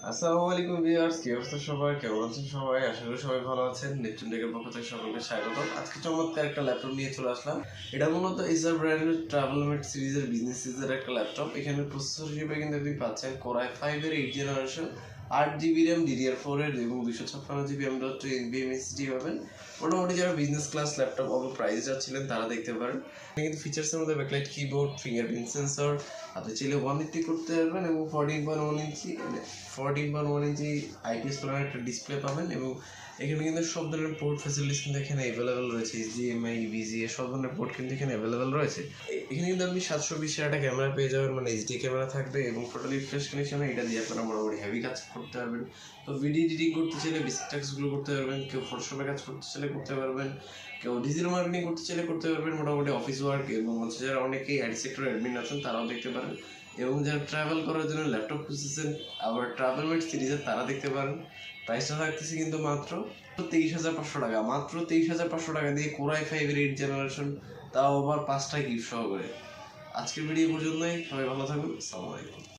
আসসালামু আলাইকুম ভিউয়ার্স, কি অবস্থা সবাই? কেমন আছেন সবাই? আশা করি সবাই ভালো আছেন। নেপচুন টেকের পক্ষ থেকে সকলকে স্বাগতম। আজকে চমৎকার একটা ল্যাপটপ নিয়ে চলে আসলাম। এটা মূলত এসার ব্র্যান্ডের ট্রাভেলমেট সিরিজের বিজনেস সিরিজের একটা ল্যাপটপ। এখানে প্রসেসর হিসেবে কিন্তু আপনি পাচ্ছেন Core i5 এর 8 জেনারেশন, 8GB RAM DDR4 এর এবং 256GB M.2 NVMe SSD পাবেন। মোটামুটি যারা বিজনেস ক্লাস ল্যাপটপ অল্প প্রাইস যাচ্ছিলেন তারা দেখতে পারেন। কিন্তু ফিচার্সের মধ্যে ব্যাকলাইট কিবোর্ড, ফিঙ্গারপ্রিন্ট সেন্সর, আপনি চাইলে 180 করতে পারবেন এবং 14.1 ইঞ্চি আইপিএস প্যানেল একটা ডিসপ্লে পাবেন। এবং এখানে কিন্তু সব ধরনের পোর্ট ফ্যাসিলিটিস কিন্তু এখানে অ্যাভেলেবেল রয়েছে। এইচডিএমআই, ভিজিএ সব ধরনের পোর্ট কিন্তু এখানে অ্যাভেলেবেল রয়েছে। এখানে কিন্তু আপনি 720 একটা ক্যামেরা পেয়ে যাবেন, মানে এইচডি ক্যামেরা থাকবে এবং ফটো রিফ্রেশ কানেকশনে এটা দিয়ে আপনারা মোটামুটি হেভি কাজ করতে পারবেন। তো ভিডিও এডিটিং করতে চাইলে বেসিক টাস্কগুলো করতে পারবেন, কেউ ফটোশপে কাজ করতে চাইলে করতে পারবেন, কেউ ডিজিটাল মার্কেটিং করতে চাইলে করতে পারবেন। মোটামুটি অফিস ওয়ার্ক এবং হচ্ছে যারা অনেকেই আইটি সেক্টরে অ্যাডমিন আছেন তারাও দেখতে পারেন। এবং যারা ট্রাভেল করার জন্য ল্যাপটপ খুঁজতেছেন আবার ট্রাভেলমেট সিরিজের তারা দেখতে পারেন। প্রাইসটা থাকতেছে কিন্তু মাত্র 23,500 টাকা। মাত্র 23,500 টাকা দিয়ে Core i5 এর 8 জেনারেশন, তাও আবার 5টা গিফট সহকারে। আজকের ভিডিও পর্যন্তই, সবাই ভালো থাকুন। আসসালামু আলাইকুম।